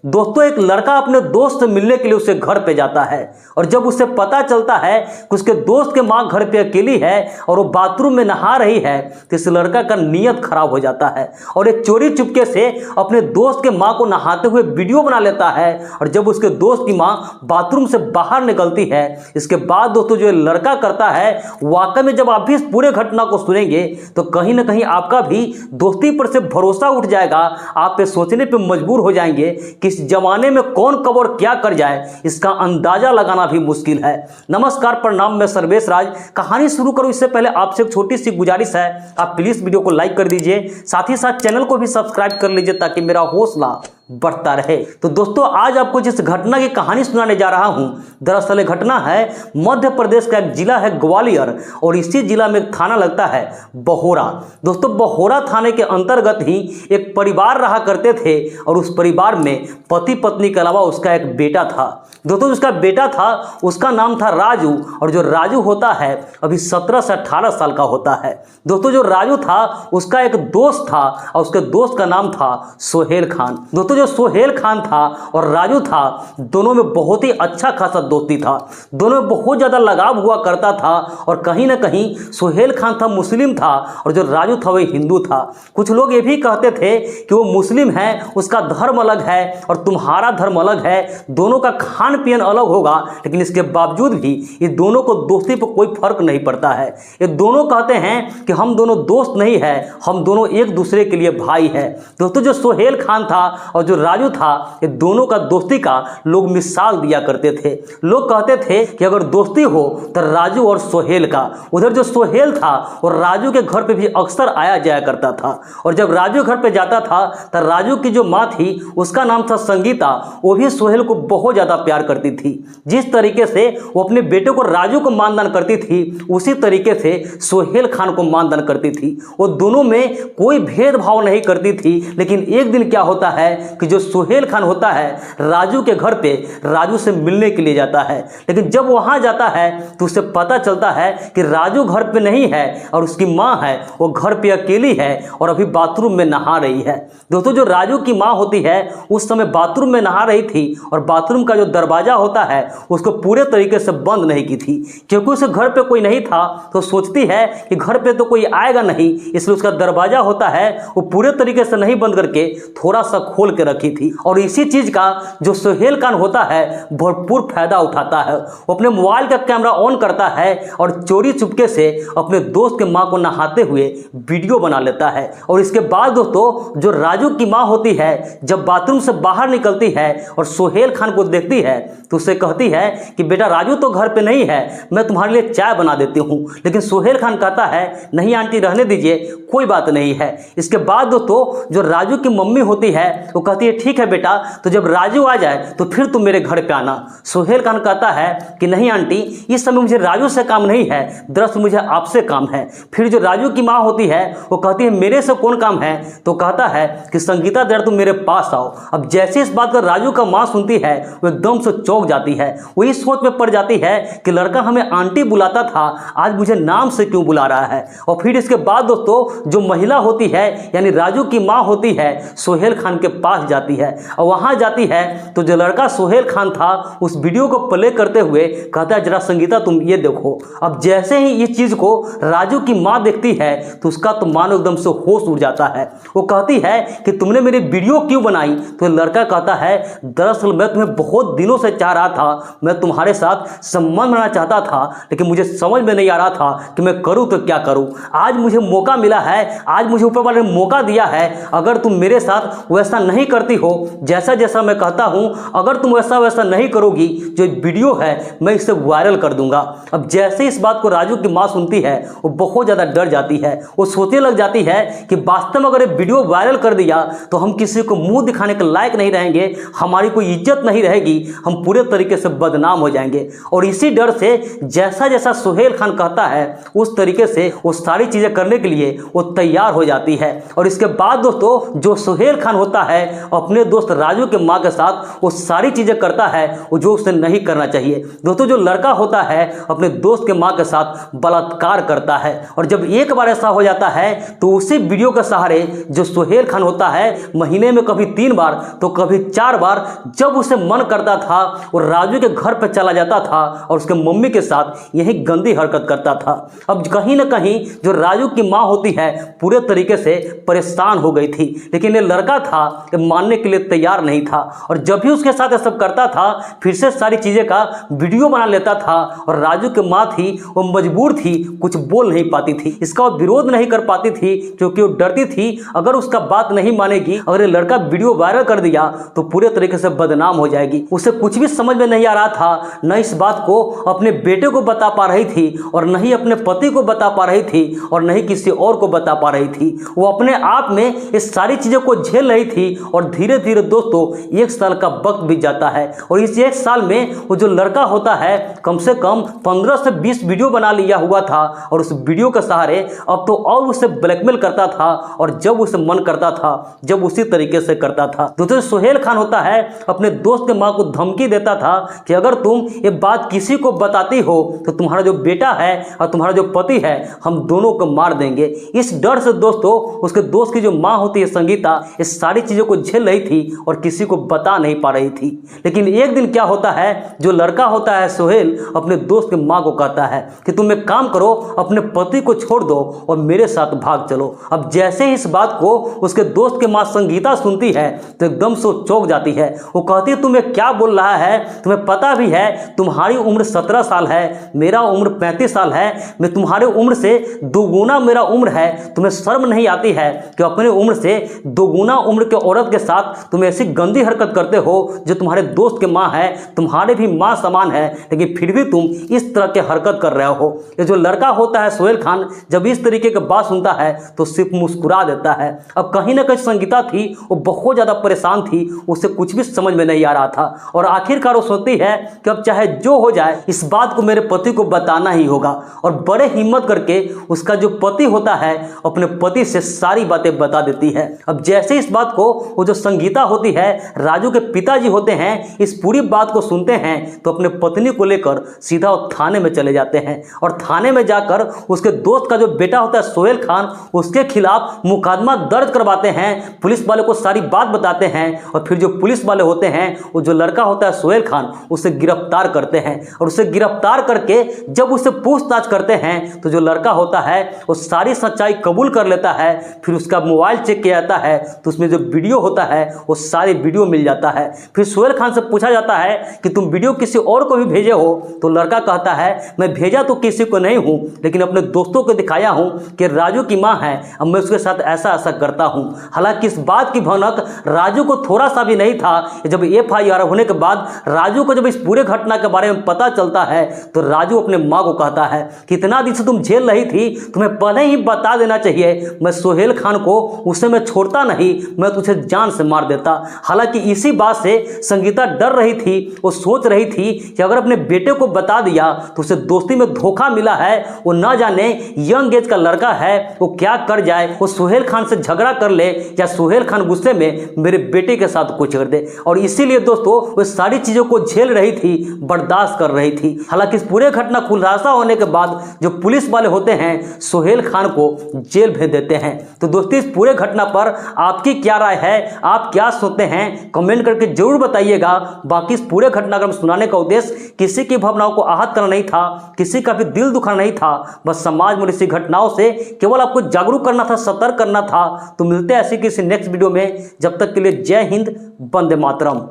दोस्तों एक लड़का अपने दोस्त से मिलने के लिए उसके घर पे जाता है और जब उसे पता चलता है कि उसके दोस्त के माँ घर पे अकेली है और वो बाथरूम में नहा रही है तो इस लड़का का नीयत खराब हो जाता है और एक चोरी चुपके से अपने दोस्त के माँ को नहाते हुए वीडियो बना लेता है। और जब उसके दोस्त की माँ बाथरूम से बाहर निकलती है, इसके बाद दोस्तों जो लड़का करता है, वाकई में जब आप भी इस पूरे घटना को सुनेंगे तो कहीं ना कहीं आपका भी दोस्ती पर से भरोसा उठ जाएगा। आप ये सोचने पर मजबूर हो जाएंगे कि इस जमाने में कौन कब और क्या कर जाए, इसका अंदाजा लगाना भी मुश्किल है। नमस्कार, प्रणाम, मैं सर्वेश राज। कहानी शुरू करूं इससे पहले आपसे एक छोटी सी गुजारिश है, आप प्लीज वीडियो को लाइक कर दीजिए, साथ ही साथ चैनल को भी सब्सक्राइब कर लीजिए ताकि मेरा हौसला बढ़ता रहे। तो दोस्तों आज आपको जिस घटना की कहानी सुनाने जा रहा हूं, दरअसल ये घटना है मध्य प्रदेश का एक जिला है ग्वालियर और इसी जिला में एक थाना लगता है बहोरा। दोस्तों बहोरा थाने के अंतर्गत ही एक परिवार रहा करते थे और उस परिवार में पति पत्नी के अलावा उसका एक बेटा था। दोस्तों उसका बेटा था, उसका नाम था राजू और जो राजू होता है अभी 17 से 18 साल का होता है। दोस्तों जो राजू था उसका एक दोस्त था और उसके दोस्त का नाम था सोहेल खान। दोस्तों जो सोहेल खान था और राजू था, दोनों में बहुत ही अच्छा खासा दोस्ती था, दोनों में बहुत ज़्यादा लगाव हुआ करता था। और कहीं ना कहीं सोहेल खान था मुस्लिम था और जो राजू था वही हिंदू था। कुछ लोग ये भी कहते थे कि वो मुस्लिम है, उसका धर्म अलग है और तुम्हारा धर्म अलग है, दोनों का खान पियन अलग होगा, लेकिन इसके बावजूद भी ये दोनों को दोस्ती पर कोई फर्क नहीं पड़ता है। ये दोनों कहते हैं कि हम दोनों दोस्त नहीं है, हम दोनों एक दूसरे के लिए भाई है। दोस्तों जो सोहेल खान था और जो राजू था, ये दोनों का दोस्ती का लोग मिसाल दिया करते थे। लोग कहते थे कि अगर दोस्ती हो तो राजू और सोहेल का। उधर जो सोहेल था और राजू के घर पे भी अक्सर आया जाया करता था और जब राजू घर पे जाता था तो राजू की जो माँ थी उसका नाम था संगीता, वो भी सोहेल को बहुत ज़्यादा प्यार करती थी। जिस तरीके से वो अपने बेटे को राजू को मानदान करती थी, उसी तरीके से सोहेल खान को मानदान करती थी। वो दोनों में कोई भेदभाव नहीं करती थी। लेकिन एक दिन क्या होता है कि जो सोहेल खान होता है राजू के घर पे राजू से मिलने के लिए जाता है, लेकिन जब वहां जाता है तो उसे पता चलता है कि राजू घर पे नहीं है और उसकी माँ है वो घर पे अकेली है और अभी बाथरूम में नहा रही है। दोस्तों जो राजू की माँ होती है उस समय बाथरूम में नहा रही थी और बाथरूम का जो दरवाजा होता है उसको पूरे तरीके से बंद नहीं की थी, क्योंकि उसे घर पे कोई नहीं था तो सोचती है कि घर पे तो कोई आएगा नहीं, इसलिए उसका दरवाजा होता है वो पूरे तरीके से नहीं बंद करके थोड़ा सा खोल के रखी थी। और इसी चीज का जो सोहेल खान होता है भरपूर फायदा उठाता है। वो अपने मोबाइल का कैमरा ऑन करता है और चोरी चुपके से अपने दोस्त के माँ को नहाते हुए वीडियो बना लेता है। और इसके बाद दोस्तों जो राजू की माँ होती है जब बाथरूम से बाहर निकलती है और सोहेल खान को देखती है तो उसे कहती है कि बेटा राजू तो घर पे नहीं है, मैं तुम्हारे लिए चाय बना देती हूँ। लेकिन सोहेल खान कहता है नहीं आंटी रहने दीजिए, कोई बात नहीं है। इसके बाद दोस्तों जो राजू की मम्मी होती है वो कहती है ठीक है बेटा, तो जब राजू आ जाए तो फिर तुम मेरे घर पे आना। सोहेल खान कहता है कि नहीं आंटी, इस समय मुझे राजू से काम नहीं है, दरअसल मुझे आपसे काम है। फिर जो राजू की माँ होती है वो कहती है मेरे से कौन काम है, तो कहता है कि संगीता देर तुम मेरे पास आओ। अब जैसे इस बात का राजू का माँ सुनती है वो एकदम से चौंक जाती है, वो इस सोच में पड़ जाती है कि लड़का हमें आंटी बुलाता था, आज मुझे नाम से क्यों बुला रहा है। और फिर इसके बाद दोस्तों जो महिला होती है यानी राजू की माँ होती है सोहेल खान के पास जाती है और वहां जाती है तो जो लड़का सोहेल खान था उस वीडियो को प्ले करते हुए कहता है जरा संगीता तुम ये देखो। अब जैसे ही इस चीज को राजू की माँ देखती है तो उसका तो मानो एकदम से होश उड़ जाता है। वो कहती है कि तुमने मेरी वीडियो क्यों बनाई, तो लड़का कहता है दरअसल मैं तुम्हें बहुत दिनों से चाह रहा था, मैं तुम्हारे साथ संबंध बनाना चाहता था, लेकिन मुझे समझ में नहीं आ रहा था कि मैं करूं तो क्या करूं। आज मुझे मौका मिला है, आज मुझे ऊपर वाले ने मौका दिया है। अगर तुम मेरे साथ वैसा नहीं करती हो जैसा जैसा मैं कहता हूं, अगर तुम वैसा वैसा नहीं करोगी, जो वीडियो है मैं इसे वायरल कर दूंगा। अब जैसे इस बात को राजू की माँ सुनती है वो बहुत ज़्यादा डर जाती है। वो सोचने लग जाती है कि वास्तव में अगर ये वीडियो वायरल कर दिया तो हम किसी को मुंह दिखाने के लायक नहीं रहेंगे, हमारी कोई इज्जत नहीं रहेगी, हम पूरे तरीके से बदनाम हो जाएंगे। और इसी डर से जैसा जैसा सोहेल खान कहता है उस तरीके से वो सारी चीज़ें करने के लिए वो तैयार हो जाती है। और इसके बाद दोस्तों जो सोहेल खान होता है अपने दोस्त राजू के माँ के साथ वो सारी चीज़ें करता है वो जो उसे नहीं करना चाहिए। दोस्तों जो लड़का होता है अपने दोस्त के माँ के साथ बलात्कार करता है, और जब एक बार ऐसा हो जाता है तो उसी वीडियो के सहारे जो सोहेल खान होता है महीने में कभी 3 बार तो कभी 4 बार जब उसे मन करता था वो राजू के घर पर चला जाता था और उसके मम्मी के साथ यही गंदी हरकत करता था। अब कहीं ना कहीं जो राजू की माँ होती है पूरे तरीके से परेशान हो गई थी, लेकिन ये लड़का था कि मानने के लिए तैयार नहीं था, और जब भी उसके साथ ये सब करता था फिर से सारी चीज़ें का वीडियो बना लेता था, और राजू की माँ थी वो मजबूर थी, कुछ बोल नहीं पाती थी, इसका वो विरोध नहीं कर पाती थी क्योंकि वो डरती थी अगर उसका बात नहीं मानेगी, अगर ये लड़का वीडियो वायरल कर दिया तो पूरे तरीके से बदनाम हो जाएगी। उसे कुछ भी समझ में नहीं आ रहा था, न इस बात को अपने बेटे को बता पा रही थी और न ही अपने पति को बता पा रही थी और न ही किसी और को बता पा रही थी। वो अपने आप में इस सारी चीज़ों को झेल रही थी, और धीरे धीरे दोस्तों 1 साल का वक्त बीत जाता है, और इस 1 साल में वो जो लड़का होता है कम से कम 15 से 20 वीडियो बना लिया हुआ था, और उस वीडियो के सहारे अब तो और उसे ब्लैकमेल करता था, और जब उसे मन करता था जब उसी तरीके से करता था। दोस्तों सोहेल खान होता है अपने दोस्त के माँ को धमकी देता था कि अगर तुम ये बात किसी को बताती हो तो तुम्हारा जो बेटा है और तुम्हारा जो पति है हम दोनों को मार देंगे। इस डर से दोस्तों उसके दोस्त की जो माँ होती है संगीता इस सारी चीज़ों को झेल रही थी और किसी को बता नहीं पा रही थी। लेकिन एक दिन क्या होता है, जो लड़का होता है सोहेल अपने दोस्त की माँ को कहता है कि तुम एक काम करो, अपने पति को छोड़ दो और मेरे साथ भाग चलो। अब जैसे ही इस बात को उसके दोस्त की माँ संगीता सुनती है तो एकदम से चौंक जाती है। वो कहती है तुम्हें क्या बोल रहा है, तुम्हें पता भी है तुम्हारी उम्र 17 साल है, मेरा उम्र 35 साल है, मैं तुम्हारे उम्र से 2 गुना मेरा उम्र है, तुम्हें शर्म नहीं आती है कि अपने उम्र से 2 गुना उम्र के औरत के साथ तुम ऐसी गंदी हरकत करते हो जो तुम्हारे दोस्त के माँ है, तुम्हारे भी माँ समान है, लेकिन फिर भी तुम इस तरह के हरकत कर रहे हो। ये जो लड़का होता है सोहेल खान जब इस तरीके की बात सुनता है तो सिर्फ मुस्कुरा देता है। अब कहीं ना कहीं संगीता थी वो बहुत ज़्यादा परेशान थी, उसे कुछ भी समझ में नहीं आ रहा था, और आखिरकार वो सोचती है कि अब चाहे जो हो जाए इस बात को मेरे पति को बताना ही होगा, और बड़े हिम्मत करके उसका जो पति होता है अपने पति से सारी बातें बता देती है। अब जैसे इस बात को वो जो संगीता होती है राजू के पिताजी होते हैं इस पूरी बात को सुनते हैं तो अपने पत्नी को लेकर सीधा वो थाने में चले जाते हैं, और थाने में जाकर उसके दोस्त का जो बेटा होता है सोहेल खान उसके खिलाफ मुकदमा दर्ज करवाते हैं, पुलिस वाले को सारी बात बताते हैं, और फिर जो पुलिस वाले होते हैं वो जो लड़का होता है सोहेल खान उसे गिरफ्तार करते हैं, और उसे गिरफ्तार करके जब उसे पूछताछ करते हैं तो जो लड़का होता है वो सारी सच्चाई कबूल कर लेता है। फिर उसका मोबाइल चेक किया जाता है तो उसमें जो वीडियो होता है वो सारे वीडियो मिल जाता है। फिर सोहेल खान से पूछा जाता है कि तुम वीडियो किसी और को भी भेजे हो, तो लड़का कहता है मैं भेजा तो किसी को नहीं हूँ, लेकिन अपने दोस्तों को दिखाया हूँ कि राजू की माँ है, अब मैं उसके साथ ऐसा ऐसा करता हूँ। हालांकि इस बात की भनक राजू को थोड़ा सा भी नहीं था। जब FIR होने के बाद राजू को जब इस पूरे घटना के बारे में पता चलता है तो राजू अपने माँ को कहता है कि इतना दिन से तुम झेल रही थी, तुम्हें पहले ही बता देना चाहिए, मैं सोहेल खान को उसे मैं छोड़ता नहीं, मैं तुझे जान से मार देता। हालांकि इसी बात से संगीता डर रही थी, वो सोच रही थी कि अगर अपने बेटे को बता दिया तो उसे दोस्ती में धोखा मिला है, वो ना जाने यंग एज का लड़का है वो क्या कर जाए, वो सोहेल खान से झगड़ा कर ले या सोहेल खान गुस्से में मेरे बेटे के साथ कुछ कर दे, और इसीलिए दोस्तों वो सारी चीज़ों को झेल रही थी, बर्दाश्त कर रही थी। हालांकि इस पूरे घटना खुलासा होने के बाद जो पुलिस वाले होते हैं सोहेल खान को जेल भेज देते हैं। तो दोस्तों इस पूरे घटना पर आपकी क्या राय है, आप क्या सोचते हैं, कमेंट करके जरूर बताइएगा। बाकी इस पूरे घटनाक्रम सुनाने का उद्देश्य किसी की भावनाओं को आहत करना नहीं था, किसी का भी दिल दुखाना नहीं था, बस समाज में ऐसी घटनाओं से केवल आपको जागरूक करना था, सतर्क करना था। तो मिलते हैं ऐसी किसी नेक्स्ट वीडियो में, जब तक के लिए जय हिंद, वंदे मातरम।